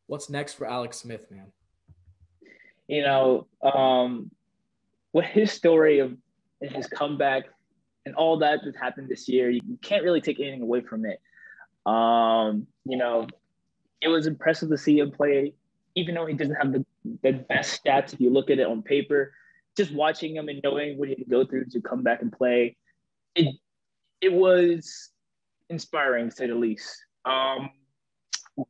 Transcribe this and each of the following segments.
What's next for Alex Smith, man? You know, with his story of his comeback and all that happened this year, you can't really take anything away from it. You know, it was impressive to see him play, even though he doesn't have the best stats if you look at it on paper. Just watching him and knowing what he had to go through to come back and play, it it was inspiring to say the least.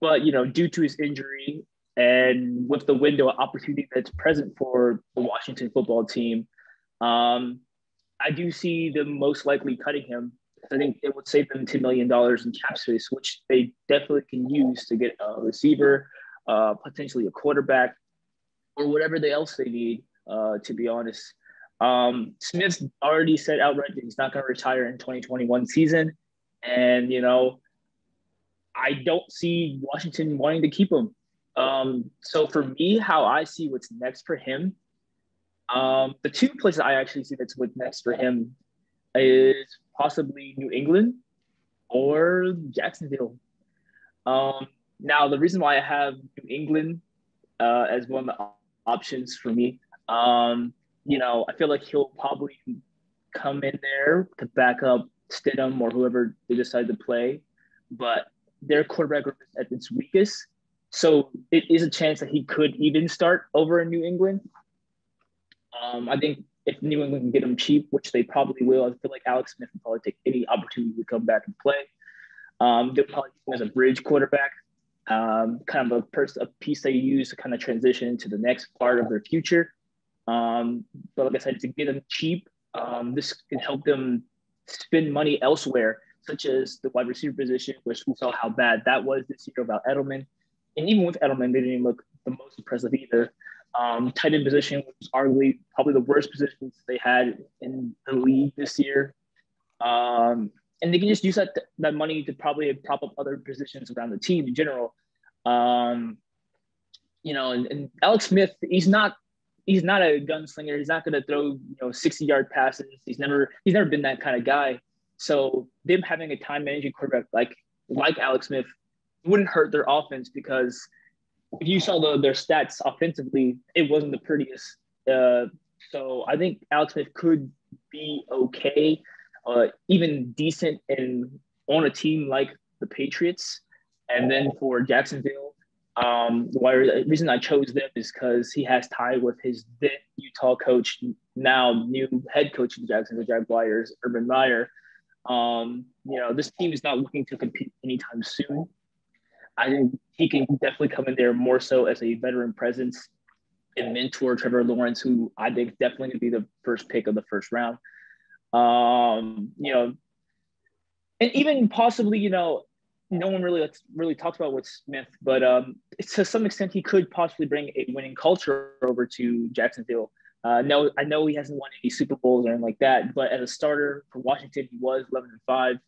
But due to his injury and with the window of opportunity that's present for the Washington football team, um, I do see them most likely cutting him. I think it would save them $10 million in cap space, which they definitely can use to get a receiver, potentially a quarterback, or whatever else they need. To be honest, Smith's already said outright that he's not going to retire in 2021 season, and I don't see Washington wanting to keep him. So for me, how I see what's next for him, the two places I actually see that's what's next for him is possibly New England or Jacksonville. Now, the reason why I have New England as one of the options for me, I feel like he'll probably come in there to back up Stidham or whoever they decide to play, but their quarterback group is at its weakest. So it is a chance that he could even start over in New England. I think if New England can get him cheap, which they probably will, I feel like Alex Smith will probably take any opportunity to come back and play. They'll probably use him as a bridge quarterback, kind of a piece they use to kind of transition into the next part of their future. But like I said, to get them cheap, this can help them spend money elsewhere, such as the wide receiver position, which we saw how bad that was this year without Edelman. And even with Edelman, they didn't even look the most impressive either. Tight end position was arguably probably the worst positions they had in the league this year. And they can just use that money to probably prop up other positions around the team in general. And Alex Smith, he's not a gunslinger. He's not going to throw 60-yard passes. He's never been that kind of guy. So them having a time managing quarterback like Alex Smith wouldn't hurt their offense, because if you saw their stats offensively, it wasn't the prettiest. So I think Alex Smith could be okay, even decent, and on a team like the Patriots. And then for Jacksonville, the reason I chose them is because he has tie with his then Utah coach, now new head coach of the Jacksonville Jaguars, Urban Meyer. This team is not looking to compete anytime soon. I think he can definitely come in there more so as a veteran presence and mentor Trevor Lawrence, who I think definitely going to be the first pick of the first round. And even possibly, no one really talks about with Smith, but to some extent, he could possibly bring a winning culture over to Jacksonville. No, I know he hasn't won any Super Bowls or anything like that, but as a starter for Washington, he was 11-5.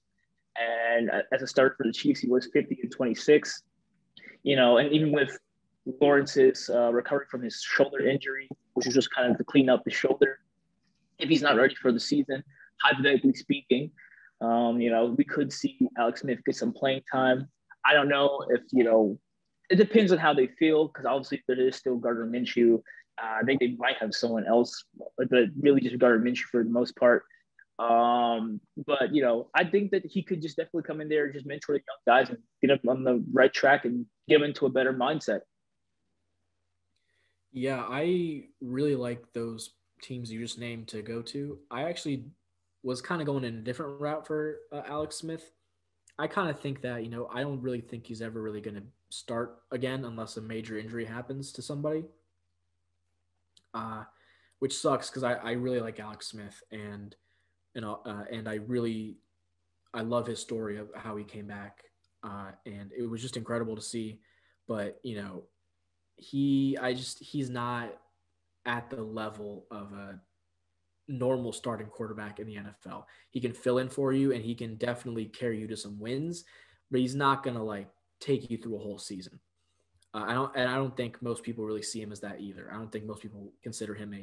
And as a starter for the Chiefs, he was 50-26. And even with Lawrence's recovery from his shoulder injury, which was just kind of to clean up the shoulder, if he's not ready for the season, hypothetically speaking, we could see Alex Smith get some playing time. I don't know if, it depends on how they feel, because obviously there is still Gardner Minshew. I think they might have someone else, but really just Gardner Minshew for the most part. But I think that he could just definitely come in there and just mentor the young guys and get them on the right track and get them into a better mindset. Yeah, I really like those teams you just named to go to. I actually was kind of going in a different route for Alex Smith. I kind of think that, I don't really think he's ever really going to start again unless a major injury happens to somebody, which sucks because I really like Alex Smith, and and I love his story of how he came back, and it was just incredible to see. But he's not at the level of a normal starting quarterback in the NFL. He can fill in for you, and he can definitely carry you to some wins, but he's not gonna take you through a whole season. I don't think most people really see him as that either. I don't think most people consider him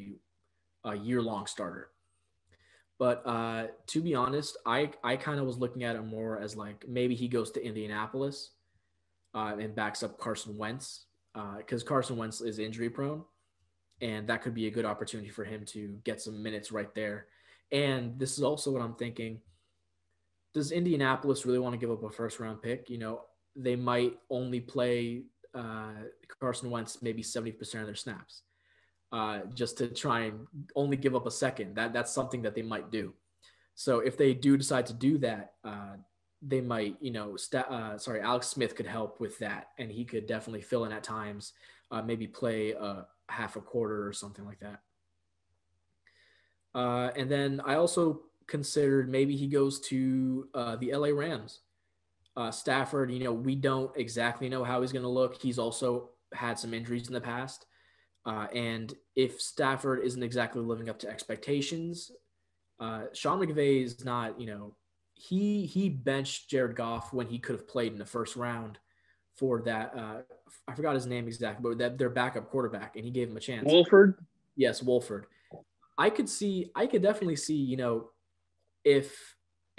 a year-long starter. But to be honest, I kind of was looking at it more as maybe he goes to Indianapolis and backs up Carson Wentz because Carson Wentz is injury prone, and that could be a good opportunity for him to get some minutes right there. And this is also what I'm thinking. Does Indianapolis really want to give up a first round pick? They might only play uh, Carson Wentz maybe 70% of their snaps, just to try and only give up a second. That's something that they might do. So if they do decide to do that, they might, Alex Smith could help with that, and he could definitely fill in at times, maybe play half a quarter or something like that. And then I also considered maybe he goes to the LA Rams. Stafford, we don't exactly know how he's going to look. He's also had some injuries in the past. And if Stafford isn't exactly living up to expectations, Sean McVay is not, he benched Jared Goff when he could have played in the first round for that. I forgot his name exactly, but their backup quarterback, and he gave him a chance. Wolford. Yes, Wolford. I could definitely see,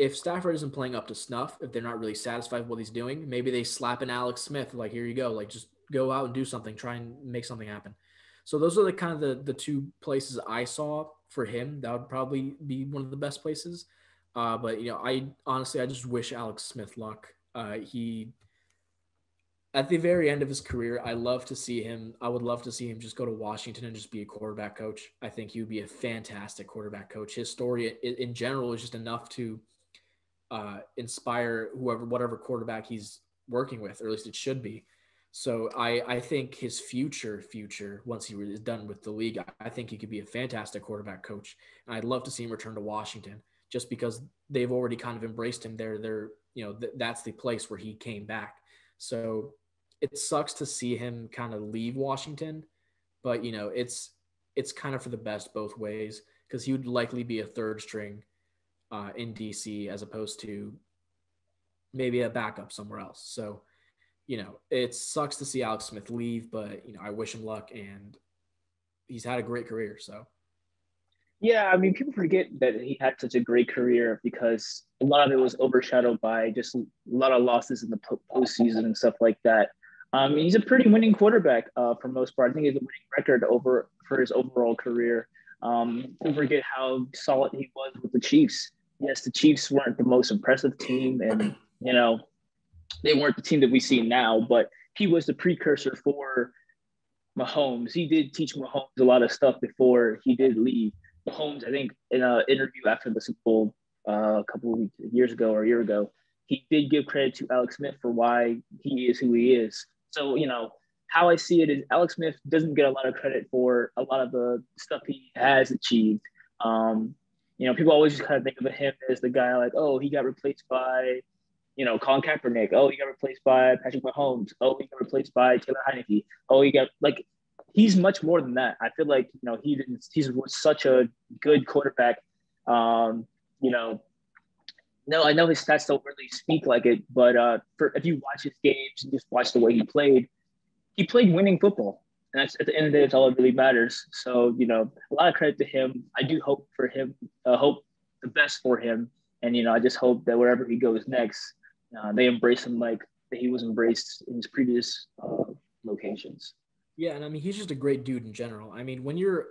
if Stafford isn't playing up to snuff, if they're not really satisfied with what he's doing, maybe they slap an Alex Smith, like, here you go, like, just go out and do something, try and make something happen. So those are the kind of the two places I saw for him. That would probably be one of the best places. But I honestly, I just wish Alex Smith luck. He At the very end of his career, I love to see him. I would love to see him just go to Washington and just be a quarterback coach. I think he would be a fantastic quarterback coach. His story in general is just enough to inspire whatever quarterback he's working with, or at least it should be. So I think his future once he is done with the league, I think he could be a fantastic quarterback coach, and I'd love to see him return to Washington just because they've already kind of embraced him. They're that's the place where he came back. So it sucks to see him kind of leave Washington, but it's kind of for the best both ways because he would likely be a third string in DC as opposed to maybe a backup somewhere else. So, it sucks to see Alex Smith leave, but I wish him luck, and he's had a great career. So, Yeah, I mean, people forget that he had such a great career because a lot of it was overshadowed by just a lot of losses in the postseason and stuff like that. He's a pretty winning quarterback for most part. I think he has a winning record over for his overall career. Don't forget how solid he was with the Chiefs. Yes, the Chiefs weren't the most impressive team, and they weren't the team that we see now. But he was the precursor for Mahomes. He did teach Mahomes a lot of stuff before he did leave. Mahomes, I think, in an interview after the Super Bowl a couple of years ago or a year ago, he did give credit to Alex Smith for why he is who he is. So, how I see it is Alex Smith doesn't get a lot of credit for a lot of the stuff he has achieved. People always just kind of think of him as the guy like, oh, he got replaced by Colin Kaepernick. Oh, he got replaced by Patrick Mahomes. Oh, he got replaced by Taylor Heineke. Oh, he got like he's much more than that. I feel like he's such a good quarterback. You know, no, I know his stats don't really speak like it, but if you watch his games and just watch the way he played winning football. And that's, at the end of the day, it's all that really matters. So, a lot of credit to him. I do hope for him, hope the best for him. And, I just hope that wherever he goes next, they embrace him like he was embraced in his previous locations. yeah, and I mean, he's just a great dude in general. I mean, when you're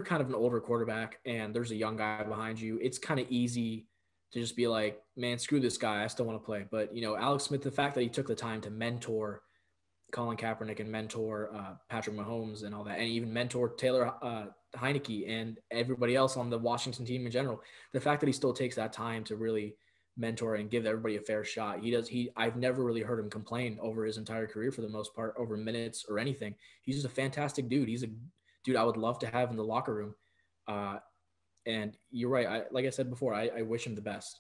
kind of an older quarterback and there's a young guy behind you, it's kind of easy to just be like, man, screw this guy. I still want to play. But, Alex Smith, the fact that he took the time to mentor Colin Kaepernick and mentor Patrick Mahomes and all that, and even mentor Taylor Heineke and everybody else on the Washington team in general. The fact that he still takes that time to really mentor and give everybody a fair shot. I've never really heard him complain over his entire career for the most part, over minutes or anything. He's just a fantastic dude. He's a dude I would love to have in the locker room. And you're right. Like I said before, I wish him the best.